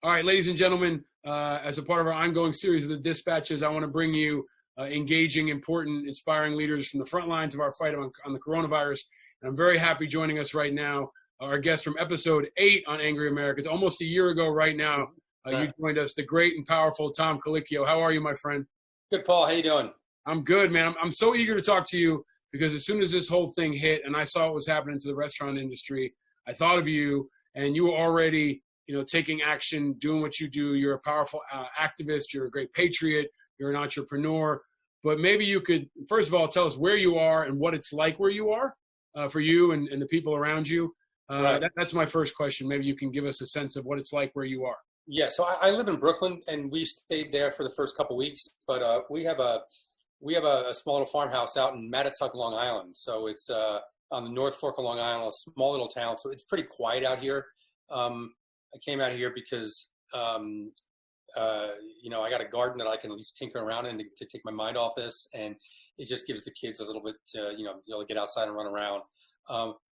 All right, ladies and gentlemen, as a part of our ongoing series of the Dispatches, I want to bring you engaging, important, inspiring leaders from the front lines of our fight on the coronavirus. And I'm very happy joining us right now, our guest from episode 8 on Angry Americans. Almost a year ago right now, you joined us, the great and powerful Tom Colicchio. How are you, my friend? Good, Paul. How you doing? I'm good, man. I'm so eager to talk to you because as soon as this whole thing hit and I saw what was happening to the restaurant industry, I thought of you, and you were already taking action, doing what you do. You're a powerful activist. You're a great patriot. You're an entrepreneur. But maybe you could, first of all, tell us where you are and what it's like where you are for you and the people around you. Right. That's my first question. Maybe you can give us a sense of what it's like where you are. Yeah, so I live in Brooklyn, and we stayed there for the first couple of weeks. But we have a small little farmhouse out in Mattituck, Long Island. So it's on the North Fork of Long Island, a small little town. So it's pretty quiet out here. I came out here because, I got a garden that I can at least tinker around in to take my mind off this. And it just gives the kids a little bit, to get outside and run around.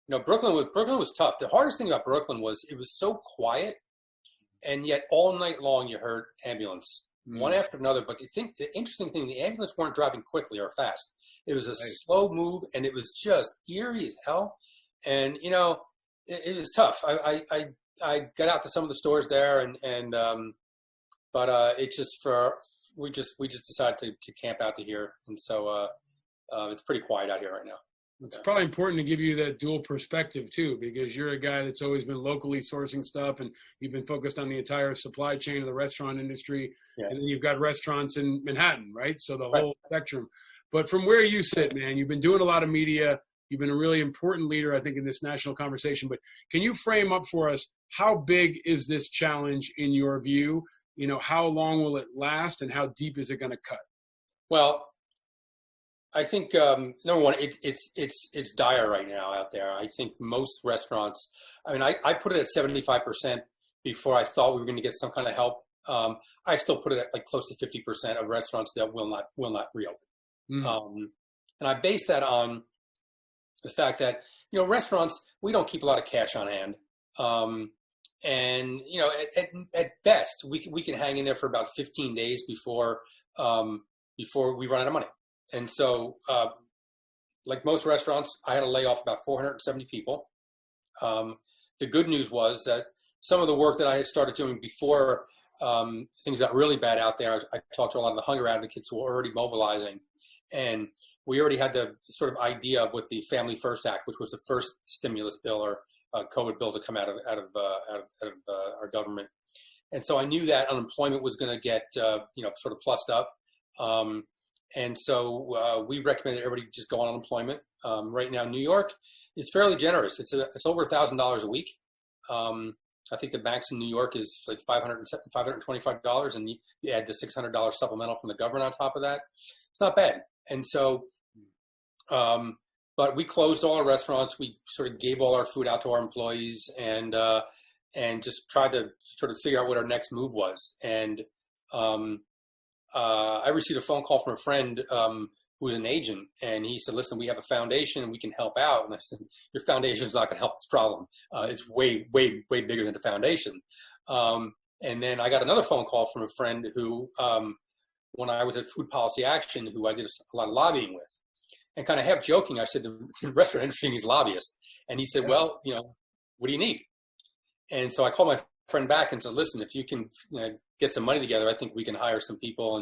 Brooklyn was tough. The hardest thing about Brooklyn was it was so quiet. And yet all night long you heard ambulance, one after another. But the interesting thing, the ambulance weren't driving quickly or fast. It was a slow move, and it was just eerie as hell. And, it was tough. I got out to some of the stores there, but we just decided to camp out to here, and so it's pretty quiet out here right now. It's probably important to give you that dual perspective too, because you're a guy that's always been locally sourcing stuff, and you've been focused on the entire supply chain of the restaurant industry, and then you've got restaurants in Manhattan, right? So the whole spectrum. But from where you sit, man, you've been doing a lot of media. You've been a really important leader, I think, in this national conversation. But can you frame up for us how big is this challenge in your view? How long will it last, and how deep is it going to cut? Well, I think number one, it's dire right now out there. I think most restaurants. I mean, I put it at 75% before I thought we were going to get some kind of help. I still put it at like close to 50% of restaurants that will not reopen. And I base that on the fact that, restaurants, we don't keep a lot of cash on hand. And, at best, we can hang in there for about 15 days before we run out of money. And so, like most restaurants, I had to lay off about 470 people. The good news was that some of the work that I had started doing before things got really bad out there, I talked to a lot of the hunger advocates who were already mobilizing. And we already had the sort of idea of what the Family First Act, which was the first stimulus bill or COVID bill to come out of our government. And so I knew that unemployment was going to get sort of plussed up. And so we recommended everybody just go on unemployment. Right now, New York is fairly generous. It's over $1,000 a week. I think the max in New York is like $525, and you add the $600 supplemental from the government on top of that. It's not bad. And so, but we closed all our restaurants. We sort of gave all our food out to our employees, and just tried to sort of figure out what our next move was. And I received a phone call from a friend who was an agent, and he said, "Listen, we have a foundation and we can help out." And I said, "Your foundation is not going to help this problem. It's way, way, way bigger than the foundation." And then I got another phone call from a friend who, when I was at Food Policy Action, who I did a lot of lobbying with, and kind of half joking, I said, "The restaurant industry needs lobbyists." And he said, "Well, what do you need?" And so I called my friend back and said, "Listen, if you can get some money together, I think we can hire some people."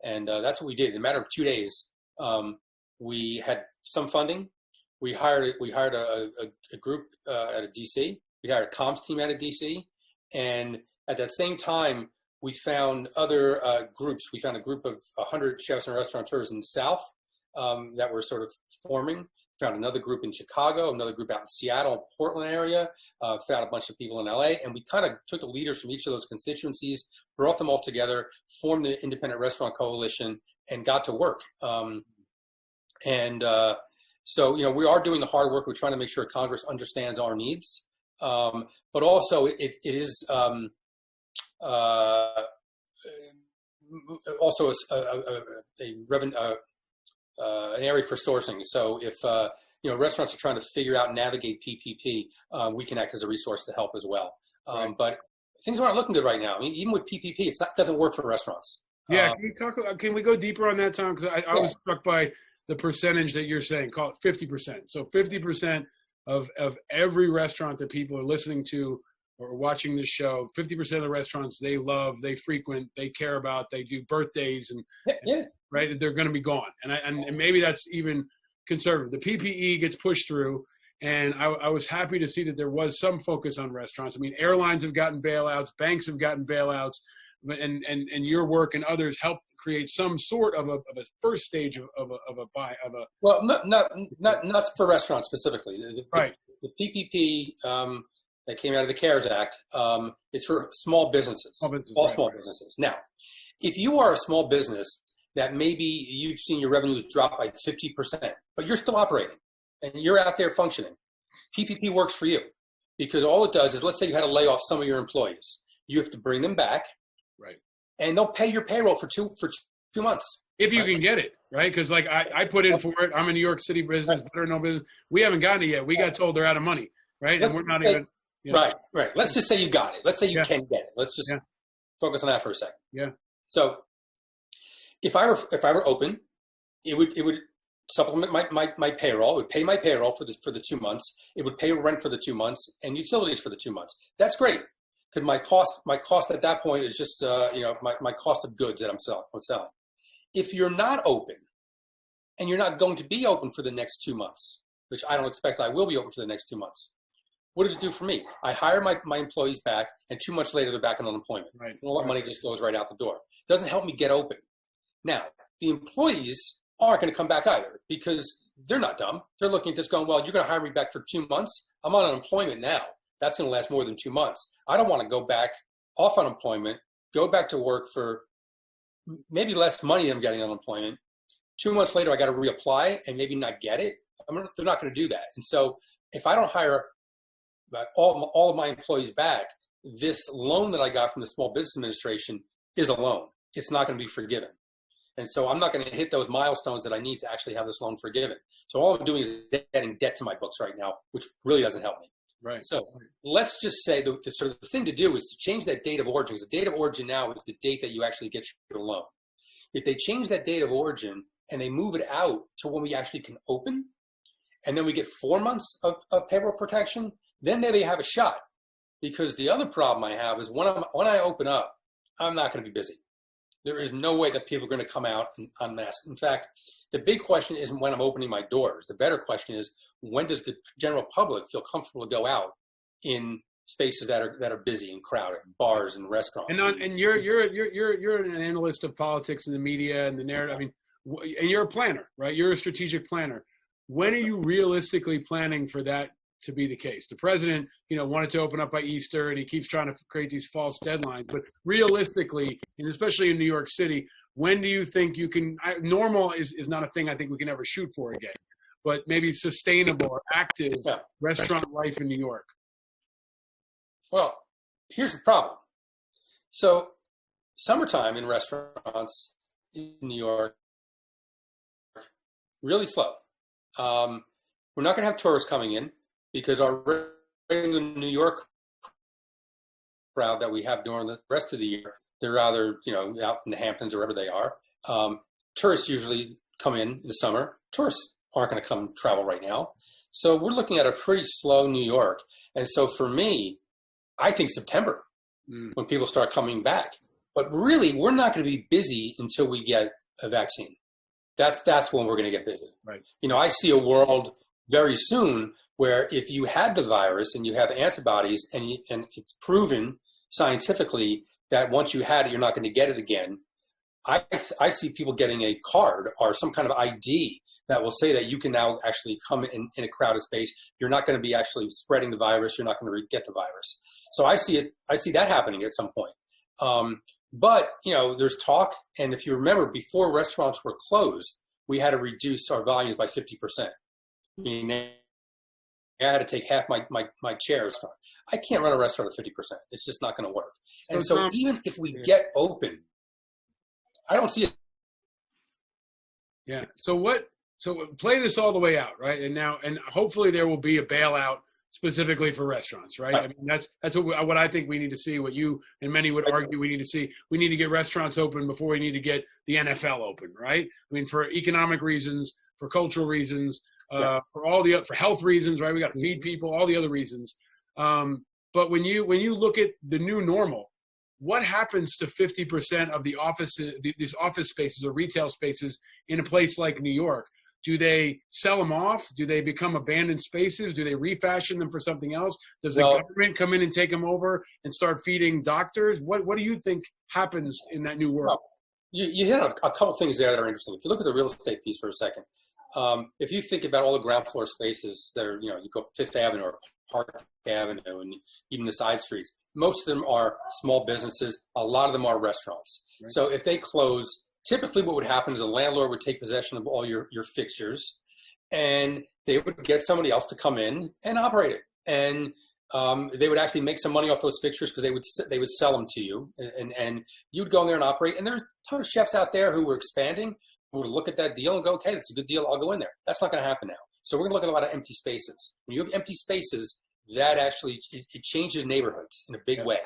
And that's what we did. In a matter of 2 days, we had some funding. We hired a group out of DC. We hired a comms team out of DC. And at that same time, we found other groups. We found a group of 100 chefs and restaurateurs in the South that were sort of forming. Found another group in Chicago, another group out in Seattle, Portland area, found a bunch of people in LA, and we kind of took the leaders from each of those constituencies, brought them all together, formed the Independent Restaurant Coalition, and got to work. So, we are doing the hard work. We're trying to make sure Congress understands our needs, but also it is also an area for sourcing. So if restaurants are trying to figure out and navigate PPP, we can act as a resource to help as well. Right. But things aren't looking good right now. I mean, even with PPP, it doesn't work for restaurants. Yeah, can we go deeper on that, Tom? Because I was struck by the percentage that you're saying, call it 50%. So 50% of every restaurant that people are listening to or watching this show, 50% of the restaurants they love, they frequent, they care about, they do birthdays, and right, they're going to be gone. And maybe that's even conservative. The PPE gets pushed through, and I was happy to see that there was some focus on restaurants. I mean, airlines have gotten bailouts, banks have gotten bailouts, and your work and others help create some sort of a first stage of a. Well, not for restaurants specifically. Right. The PPP that came out of the CARES Act, it's for small businesses, small businesses. Now, if you are a small business that maybe you've seen your revenues drop by 50%, but you're still operating and you're out there functioning, PPP works for you, because all it does is, let's say you had to lay off some of your employees. You have to bring them back. Right. And they'll pay your payroll for two months. If you can get it, right? Because like I put in for it. I'm a New York City business, better known business. We haven't gotten it yet. We got told they're out of money, right? And we're not even. You know. Right. Let's just say you got it. Let's say you can get it. Let's just focus on that for a second. Yeah. So if I were open, it would supplement my payroll. It would pay my payroll for the 2 months. It would pay rent for the 2 months and utilities for the 2 months. That's great. Because my cost at that point is just my cost of goods that I'm selling. If you're not open, and you're not going to be open for the next 2 months, which I don't expect I will be open for the next 2 months, what does it do for me? I hire my employees back, and 2 months later they're back on unemployment. Right. And all that money just goes right out the door. It doesn't help me get open. Now, the employees aren't going to come back either, because they're not dumb. They're looking at this going, well, you're going to hire me back for 2 months? I'm on unemployment now. That's going to last more than 2 months. I don't want to go back off unemployment, go back to work for maybe less money than I'm getting on unemployment. 2 months later, I got to reapply and maybe not get it. They're not going to do that. And so if I don't hire all of my employees back, this loan that I got from the Small Business Administration is a loan. It's not going to be forgiven. And so I'm not going to hit those milestones that I need to actually have this loan forgiven. So all I'm doing is adding debt to my books right now, which really doesn't help me. Right. So let's just say the thing to do is to change that date of origin, because the date of origin now is the date that you actually get your loan. If they change that date of origin and they move it out to when we actually can open, and then we get 4 months of payroll protection, then maybe have a shot. Because the other problem I have is when I open up, I'm not going to be busy. There is no way that people are going to come out en masse. In fact, the big question isn't when I'm opening my doors. The better question is, when does the general public feel comfortable to go out in spaces that are busy and crowded, bars and restaurants? And you're an analyst of politics and the media and the narrative. I mean, and you're a planner, right? You're a strategic planner. When are you realistically planning for that to be the case? The president, wanted to open up by Easter, and he keeps trying to create these false deadlines. But realistically, and especially in New York City, when do you think you can? Normal is not a thing I think we can ever shoot for again, but maybe sustainable or active restaurant life in New York. Well, here's the problem. So, summertime in restaurants in New York, really slow. We're not going to have tourists coming in, because our regular New York crowd that we have during the rest of the year, they're either out in the Hamptons or wherever they are. Tourists usually come in the summer. Tourists aren't going to come travel right now. So we're looking at a pretty slow New York. And so for me, I think September, when people start coming back. But really, we're not going to be busy until we get a vaccine. That's when we're going to get busy. Right. I see a world very soon where if you had the virus and you have antibodies and it's proven scientifically that once you had it, you're not going to get it again. I see people getting a card or some kind of ID that will say that you can now actually come in a crowded space. You're not going to be actually spreading the virus. You're not going to get the virus. So I see that happening at some point. But there's talk. And if you remember, before restaurants were closed, we had to reduce our volumes by 50%. Meaning I had to take half my chairs. I can't run a restaurant at 50%. It's just not going to work. And so even if we get open, I don't see it. Yeah. So play this all the way out, right? And hopefully there will be a bailout specifically for restaurants, right? I mean, that's what I think we need to see. What you and many would argue we need to see. We need to get restaurants open before we need to get the NFL open, right? I mean, for economic reasons, for cultural reasons, for health reasons, right? We got to feed people, all the other reasons. But when you look at the new normal, what happens to 50% of the offices, these office spaces or retail spaces in a place like New York? Do they sell them off? Do they become abandoned spaces? Do they refashion them for something else? Does the government come in and take them over and start feeding doctors? What do you think happens in that new world? You hit a couple things there that are interesting. If you look at the real estate piece for a second, if you think about all the ground floor spaces that are, you go up Fifth Avenue or Park Avenue and even the side streets, most of them are small businesses. A lot of them are restaurants. Right. So if they close, typically what would happen is a landlord would take possession of all your fixtures and they would get somebody else to come in and operate it. And they would actually make some money off those fixtures because they would sell them to you and you'd go in there and operate. And there's a ton of chefs out there who were expanding who would look at that deal and go, okay, that's a good deal. I'll go in there. That's not going to happen now. So we're going to look at a lot of empty spaces. When you have empty spaces, that actually, it changes neighborhoods in a big way.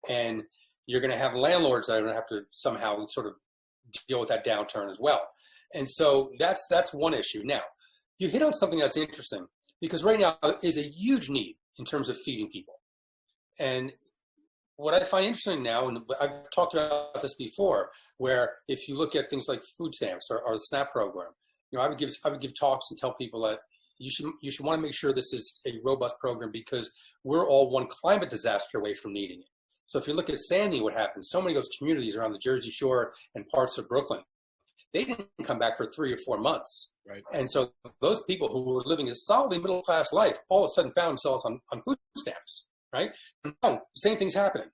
And you're going to have landlords that are going to have to somehow sort of deal with that downturn as well. And so that's one issue. Now, you hit on something that's interesting because right now is a huge need in terms of feeding people. And what I find interesting now, and I've talked about this before, where if you look at things like food stamps or the SNAP program, I would give talks and tell people that you should want to make sure this is a robust program because we're all one climate disaster away from needing it. So if you look at Sandy, what happened, so many of those communities around the Jersey Shore and parts of Brooklyn, they didn't come back for 3 or 4 months. Right. And so those people who were living a solidly middle-class life all of a sudden found themselves on food stamps, right? No, the same thing's happening.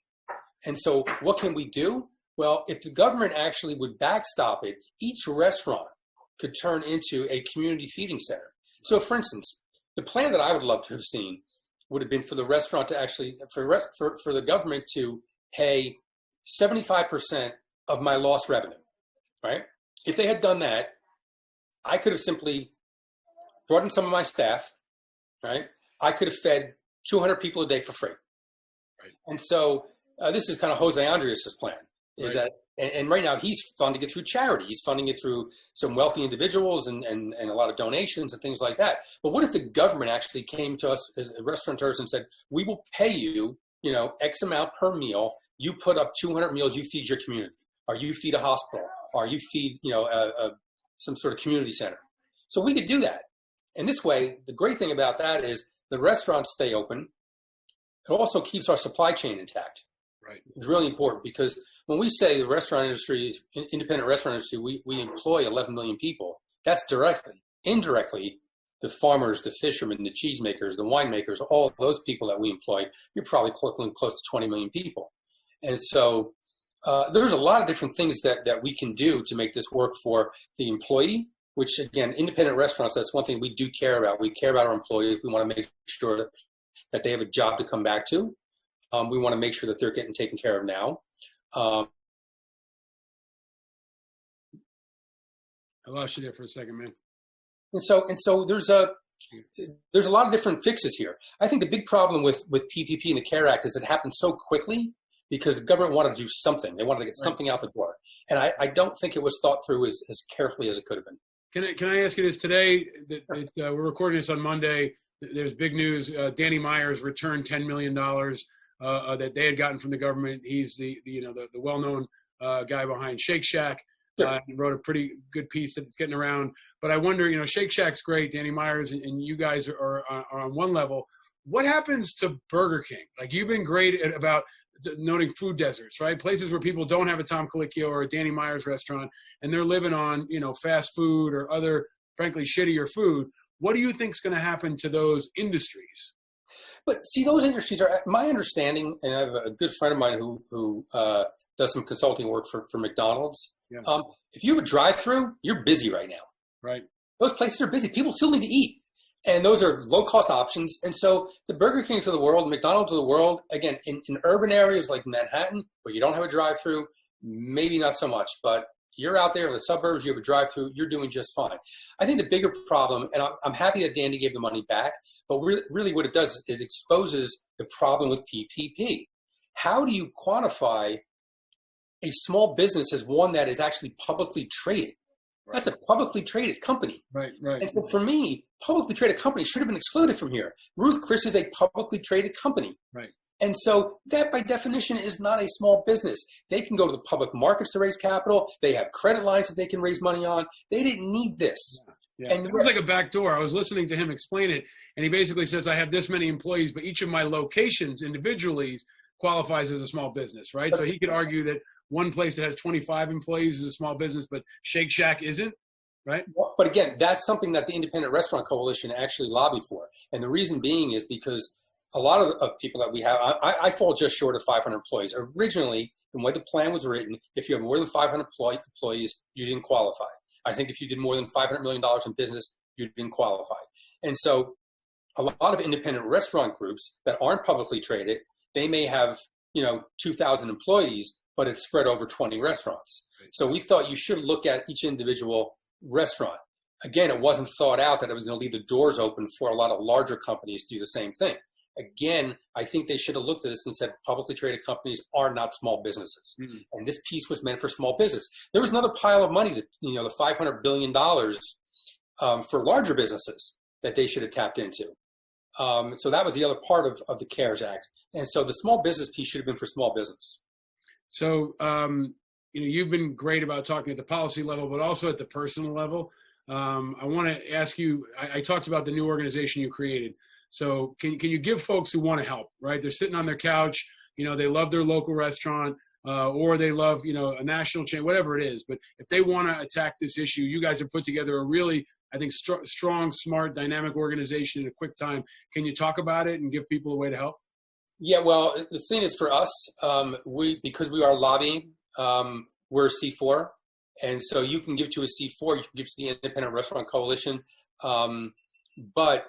And so what can we do? Well, if the government actually would backstop it, each restaurant could turn into a community feeding center. So for instance, the plan that I would love to have seen would have been for the restaurant to actually, for the government to pay 75% of my lost revenue, right? If they had done that, I could have simply brought in some of my staff, right? I could have fed 200 people a day for free. Right. And so this is kind of Jose Andres' plan, is that, and right now he's funding it through charity. He's funding it through some wealthy individuals and a lot of donations and things like that. But what if the government actually came to us as restaurateurs and said, we will pay you, X amount per meal. You put up 200 meals, you feed your community, or you feed a hospital, or you feed, some sort of community center. So we could do that. And this way, the great thing about that is the restaurants stay open. It also keeps our supply chain intact. Right. It's really important because when we say the restaurant industry, independent restaurant industry, we employ 11 million people. That's directly. Indirectly, the farmers, the fishermen, the cheesemakers, the winemakers, all of those people that we employ, you're probably close to 20 million people. And so there's a lot of different things that we can do to make this work for the employee, which again, independent restaurants, that's one thing we do care about. We care about our employees. We want to make sure that they have a job to come back to. We want to make sure that they're getting taken care of now. I lost you there for a second, man. And so there's a lot of different fixes here. I think the big problem with PPP and the CARE Act is it happened so quickly because the government wanted to do something. They wanted to get something out the door. And I don't think it was thought through as carefully as it could have been. Can I ask you this today? We're recording this on Monday. There's big news. Danny Myers returned $10 million that they had gotten from the government. He's the well-known guy behind Shake Shack. He wrote a pretty good piece that's getting around. But I wonder, Shake Shack's great. Danny Myers and you guys are on one level. What happens to Burger King? Like, you've been great about noting food deserts, right? Places where people don't have a Tom Colicchio or a Danny Myers restaurant, and they're living on, fast food or other, frankly, shittier food. What do you think is going to happen to those industries? But see, those industries are, my understanding, and I have a good friend of mine who does some consulting work for McDonald's. Yeah. If you have a drive-through, you're busy right now. Right. Those places are busy. People still need to eat. And those are low-cost options. And so the Burger Kings of the world, McDonald's of the world, again, in urban areas like Manhattan, where you don't have a drive-through, maybe not so much. But You're out there in the suburbs, you have a drive-through, you're doing just fine. I think the bigger problem, and I'm happy that Danny gave the money back, but really what it does is it exposes the problem with PPP. How do you quantify a small business as one that is actually publicly traded? Right. That's a publicly traded company. Right. And so for me, publicly traded companies should have been excluded from here. Ruth Chris is a publicly traded company. Right. And so that, by definition, is not a small business. They can go to the public markets to raise capital. They have credit lines that they can raise money on. They didn't need this. Yeah. And it was like a back door. I was listening to him explain it, and he basically says, I have this many employees, but each of my locations individually qualifies as a small business, right? So he could argue that one place that has 25 employees is a small business, but Shake Shack isn't, right? But again, that's something that the Independent Restaurant Coalition actually lobbied for. And the reason being is because a lot of people that we have, I fall just short of 500 employees. Originally, the way the plan was written, if you have more than 500 employees, you didn't qualify. I think if you did more than $500 million in business, you didn't qualify. And so a lot of independent restaurant groups that aren't publicly traded, they may have, 2,000 employees, but it's spread over 20 restaurants. So we thought you should look at each individual restaurant. Again, it wasn't thought out that it was going to leave the doors open for a lot of larger companies to do the same thing. Again, I think they should have looked at this and said publicly traded companies are not small businesses. Mm-hmm. And this piece was meant for small business. There was another pile of money that, the $500 billion for larger businesses that they should have tapped into. So that was the other part of the CARES Act. And so the small business piece should have been for small business. So, you've been great about talking at the policy level, but also at the personal level. I want to ask you, I talked about the new organization you created. So can you give folks who want to help, right? They're sitting on their couch, they love their local restaurant, or they love, a national chain, whatever it is. But if they want to attack this issue, you guys have put together a really, I think, strong, smart, dynamic organization in a quick time. Can you talk about it and give people a way to help? Yeah, well, the thing is for us, because we are lobbying, we're a C4. And so you can give to a C4, you can give to the Independent Restaurant Coalition. But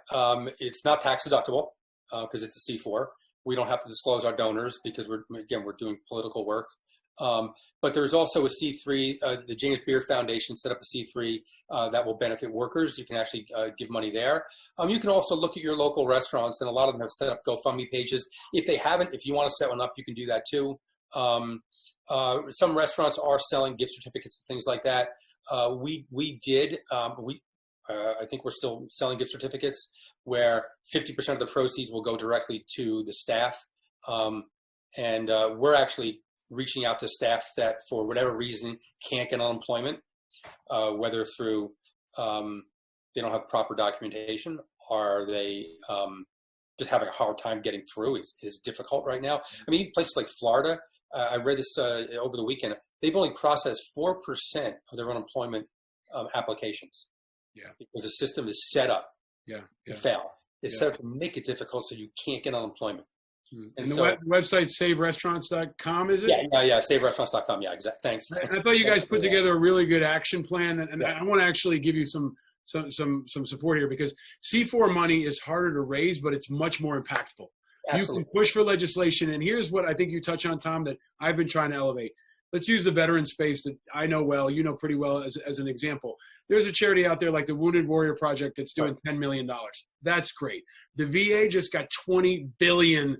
it's not tax deductible because it's a C4. We don't have to disclose our donors because we're doing political work. But there's also a C3. The James Beard Foundation set up a C3 that will benefit workers. You can actually give money there. You can also look at your local restaurants, and a lot of them have set up GoFundMe pages. If they haven't, if you want to set one up, you can do that too. Some restaurants are selling gift certificates and things like that. I think we're still selling gift certificates where 50% of the proceeds will go directly to the staff. And we're actually reaching out to staff that for whatever reason can't get unemployment, whether through they don't have proper documentation or they just having a hard time getting through is difficult right now. I mean, places like Florida, I read this over the weekend, they've only processed 4% of their unemployment applications. Yeah, because the system is set up to fail. It's set up to make it difficult so you can't get unemployment. And the website saverestaurants.com, is it? Yeah, saverestaurants.com. Yeah, exactly. Thanks. I thought you guys put together a really good action plan, and I want to actually give you some support here because C4 money is harder to raise, but it's much more impactful. Absolutely. You can push for legislation, and here's what I think you touch on, Tom, that I've been trying to elevate. Let's use the veteran space that I know well, you know pretty well as an example. There's a charity out there like the Wounded Warrior Project that's doing $10 million. That's great. The VA just got $20 billion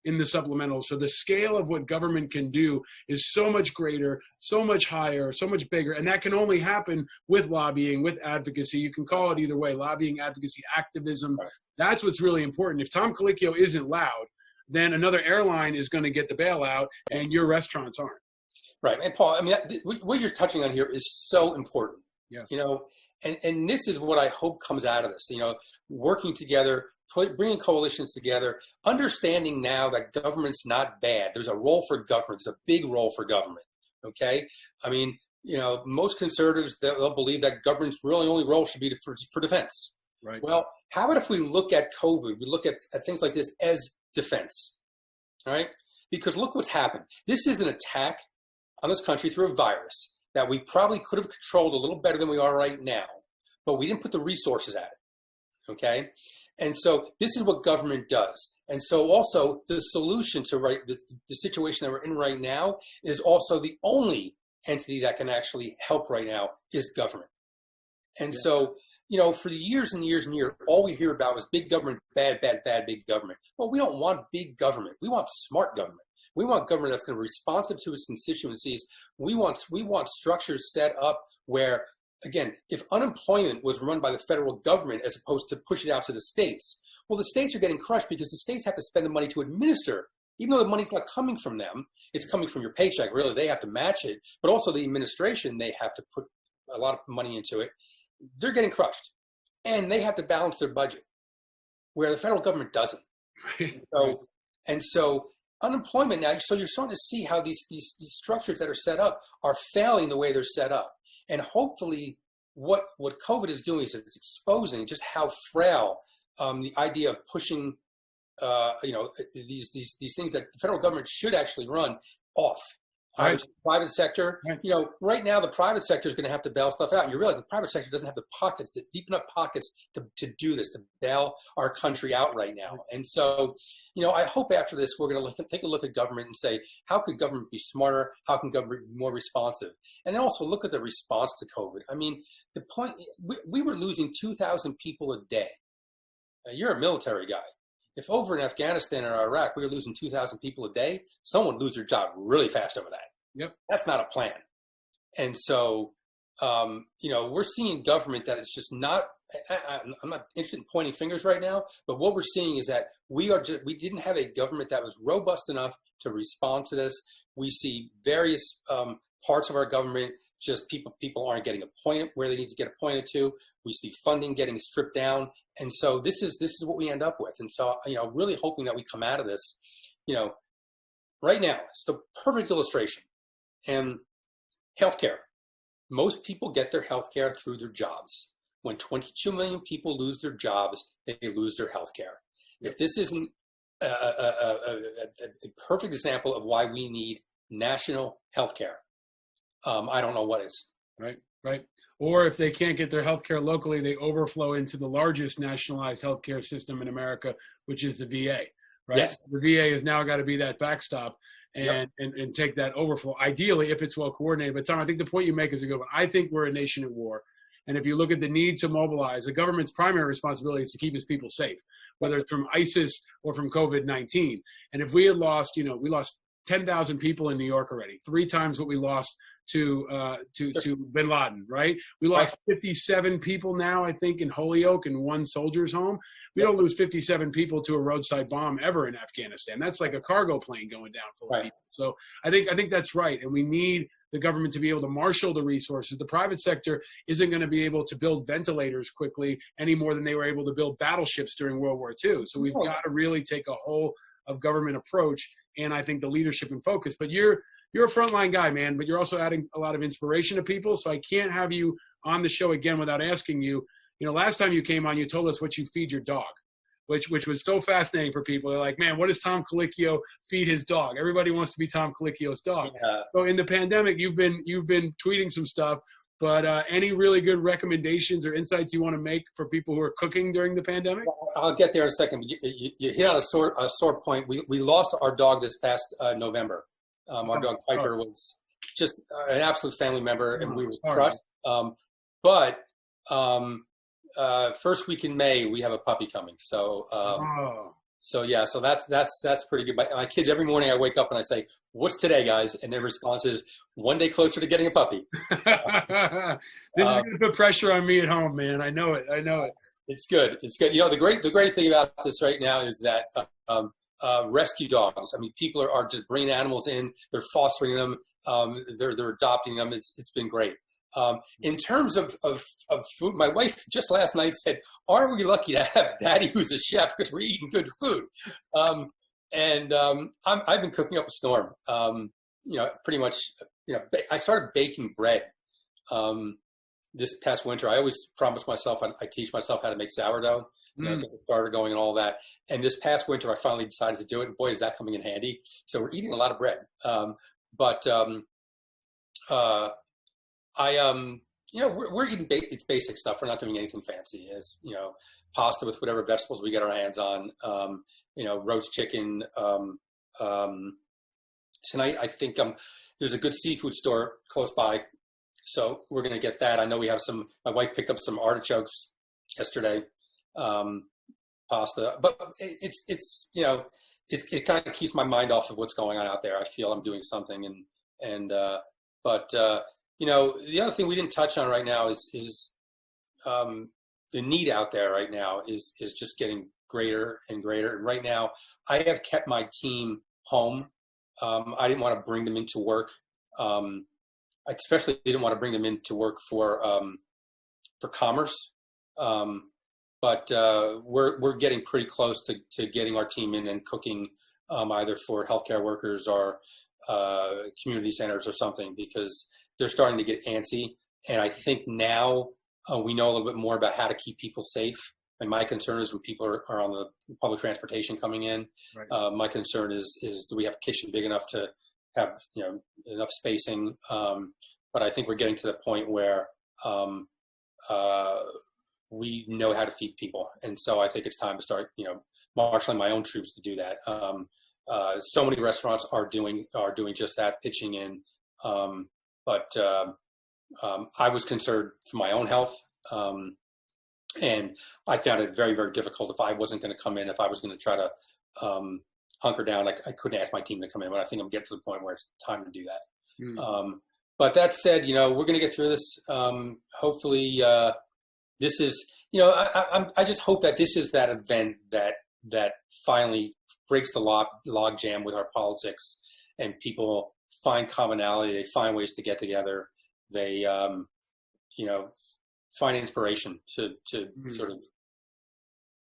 in the supplemental. So the scale of what government can do is so much greater, so much higher, so much bigger. And that can only happen with lobbying, with advocacy. You can call it either way, lobbying, advocacy, activism. Right. That's what's really important. If Tom Colicchio isn't loud, then another airline is going to get the bailout and your restaurants aren't. Right. And Paul, I mean, what you're touching on here is so important. Yes. And this is what I hope comes out of this, working together, bringing coalitions together, understanding now that government's not bad. There's a role for government. There's a big role for government. Okay. I mean, most conservatives, they'll believe that government's really only role should be for defense. Right. Well, how about if we look at COVID, we look at things like this as defense, all right? Because look what's happened. This is an attack on this country through a virus that we probably could have controlled a little better than we are right now, but we didn't put the resources at it, okay? And so this is what government does. And so also the solution to the situation that we're in right now is also the only entity that can actually help right now is government. And so, for the years and years and years, all we hear about was big government, bad, big government. Well, we don't want big government. We want smart government. We want government that's going to be responsive to its constituencies. We want structures set up where, again, if unemployment was run by the federal government as opposed to push it out to the states, well, the states are getting crushed because the states have to spend the money to administer. Even though the money's not coming from them, it's coming from your paycheck. Really, they have to match it. But also the administration, they have to put a lot of money into it. They're getting crushed. And they have to balance their budget, where the federal government doesn't. So unemployment now, so you're starting to see how these structures that are set up are failing the way they're set up. And hopefully what COVID is doing is it's exposing just how frail the idea of pushing these things that the federal government should actually run off. Private sector, right now the private sector is going to have to bail stuff out. And you realize the private sector doesn't have the pockets, the deep enough pockets to do this, to bail our country out right now. And so, I hope after this, we're going to take a look at government and say, how could government be smarter? How can government be more responsive? And then also look at the response to COVID. I mean, the point, we were losing 2,000 people a day. Now, you're a military guy. If over in Afghanistan or Iraq, we were losing 2,000 people a day, someone would lose their job really fast over that. Yep. That's not a plan. And so, we're seeing government that is just not, I'm not interested in pointing fingers right now, but what we're seeing is that we didn't have a government that was robust enough to respond to this. We see various parts of our government, just people aren't getting appointed where they need to get appointed to. We see funding getting stripped down. And so this is what we end up with. And so, really hoping that we come out of this, right now, it's the perfect illustration. And healthcare. Most people get their healthcare through their jobs. When 22 million people lose their jobs, they lose their healthcare. If this isn't a perfect example of why we need national healthcare, I don't know what is. Right. Or if they can't get their healthcare locally, they overflow into the largest nationalized healthcare system in America, which is the VA. Right. Yes. The VA has now got to be that backstop and take that overflow, ideally, if it's well coordinated. But Tom, I think the point you make is a good one. I think we're a nation at war. And if you look at the need to mobilize, the government's primary responsibility is to keep its people safe, whether it's from ISIS or from COVID-19. And if we had lost, we lost 10,000 people in New York already, 3 times what we lost to bin Laden, right? We lost 57 people now, I think, in Holyoke in one soldier's home. We don't lose 57 people to a roadside bomb ever in Afghanistan. That's like a cargo plane going down full of people. So I think that's right. And we need the government to be able to marshal the resources. The private sector isn't going to be able to build ventilators quickly any more than they were able to build battleships during World War II. So we've got to really take a whole of government approach, and I think the leadership and focus. But you're a frontline guy, man, but you're also adding a lot of inspiration to people. So I can't have you on the show again without asking you, last time you came on, you told us what you feed your dog, which was so fascinating for people. They're like, man, what does Tom Colicchio feed his dog? Everybody wants to be Tom Colicchio's dog. Yeah. So in the pandemic, you've been tweeting some stuff, but any really good recommendations or insights you want to make for people who are cooking during the pandemic? I'll get there in a second. You hit on a sore point. We lost our dog this past November. Our dog Piper was just an absolute family member, and we were crushed. But first week in May, we have a puppy coming. So so that's pretty good. My kids, every morning I wake up and I say, "What's today, guys?" And their response is, "One day closer to getting a puppy." This is going to put pressure on me at home, man. I know it. It's good. The great thing about this right now is that rescue dogs. I mean, people are just bringing animals in. They're fostering them. They're adopting them. It's been great. In terms of food, my wife just last night said, "Aren't we lucky to have Daddy who's a chef because we're eating good food?" I've been cooking up a storm. Pretty much. I started baking bread this past winter. I always promise myself I teach myself how to make sourdough. Get the starter going and all that. And this past winter, I finally decided to do it. And boy, is that coming in handy. So we're eating a lot of bread. We're eating it's basic stuff. We're not doing anything fancy. It's, pasta with whatever vegetables we get our hands on, roast chicken, tonight, I think there's a good seafood store close by, so we're going to get that. I know we have some. My wife picked up some artichokes yesterday, pasta, but it's you know, it kind of keeps my mind off of what's going on out there. I feel I'm doing something, but you know, the other thing we didn't touch on right now is the need out there right now is just getting greater and greater. And right now, I have kept my team home. I didn't want to bring them into work. I especially didn't want to bring them into work for commerce. But we're getting pretty close to getting our team in and cooking either for healthcare workers or community centers or something, because they're starting to get antsy. And I think now we know a little bit more about how to keep people safe. And my concern is when people are on the public transportation coming in, right. My concern is do we have a kitchen big enough to have, you know, enough spacing? But I think we're getting to the point where we know how to feed people. And so I think it's time to start, you know, marshaling my own troops to do that. So many restaurants are doing just that, pitching in. But I was concerned for my own health. And I found it very, very difficult if I wasn't going to come in, if I was going to try to hunker down. I couldn't ask my team to come in, but I think I'm getting to the point where it's time to do that. But that said, you know, we're going to get through this. Hopefully, this is, you know, I just hope that this is that event that finally breaks the log jam with our politics, and people find commonality. They find ways to get together. They, you know, find inspiration to sort of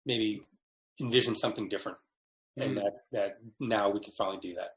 maybe envision something different, and that now we can finally do that.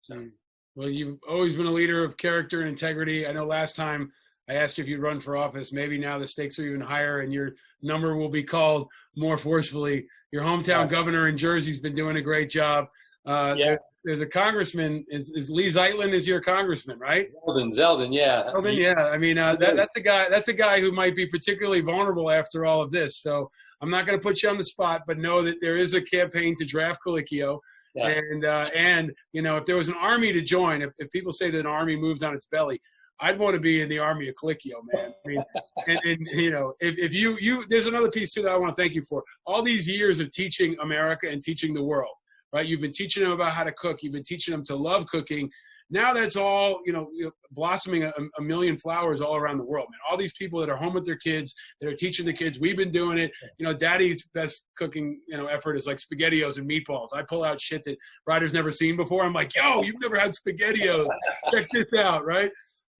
So. Well, you've always been a leader of character and integrity. I know last time I asked you if you'd run for office. Maybe now the stakes are even higher and your number will be called more forcefully. Your hometown governor in Jersey's been doing a great job. There's a congressman. Is Lee Zeitlin is your congressman, right? Zeldin, yeah. Zeldin, yeah. I mean, that's a guy who might be particularly vulnerable after all of this. So I'm not going to put you on the spot, but know that there is a campaign to draft Colicchio. Yeah. And you know, if there was an army to join, if people say that an army moves on its belly, I'd want to be in the army of Colicchio, man. I mean, and you know, if you there's another piece too that I want to thank you for. All these years of teaching America and teaching the world, right? You've been teaching them about how to cook. You've been teaching them to love cooking. Now that's all, you know, blossoming a million flowers all around the world, man. All these people that are home with their kids, that are teaching the kids. We've been doing it. You know, Daddy's best cooking, you know, effort is like SpaghettiOs and meatballs. I pull out shit that Ryder's never seen before. I'm like, yo, you've never had SpaghettiOs. Check this out, right?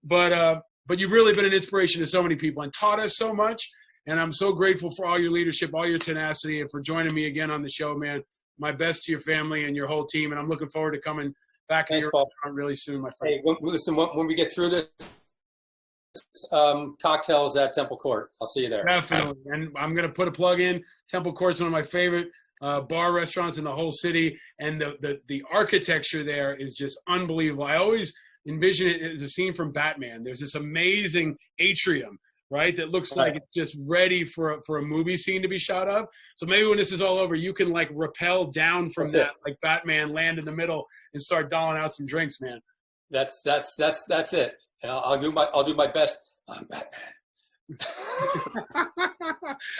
But you've really been an inspiration to so many people and taught us so much. And I'm so grateful for all your leadership, all your tenacity, and for joining me again on the show, man. My best to your family and your whole team. And I'm looking forward to coming back to your restaurant really soon, my friend. Hey, listen, when we get through this, cocktails at Temple Court. I'll see you there. Definitely. And I'm going to put a plug in. Temple Court's one of my favorite bar restaurants in the whole city. And the architecture there is just unbelievable. I always envision it as a scene from Batman. There's this amazing atrium, right, that looks like it's just ready for a movie scene to be shot of. So maybe when this is all over, you can like rappel down from like Batman, land in the middle, and start dolling out some drinks, man. That's it. And I'll do my best. I'm Batman.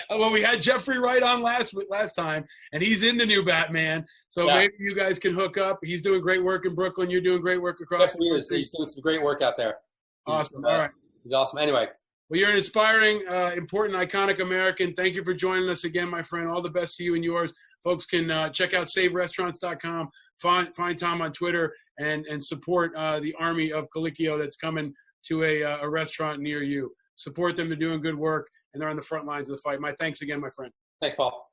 Well, we had Jeffrey Wright on last time, and he's in the new Batman. So maybe you guys can hook up. He's doing great work in Brooklyn. You're doing great work across. Definitely is. He's doing some great work out there. Awesome. All right. He's awesome. Anyway. Well, you're an inspiring, important, iconic American. Thank you for joining us again, my friend. All the best to you and yours. Folks can check out saverestaurants.com, find Tom on Twitter, and support the army of Colicchio that's coming to a restaurant near you. Support them. They're doing good work, and they're on the front lines of the fight. My thanks again, my friend. Thanks, Paul.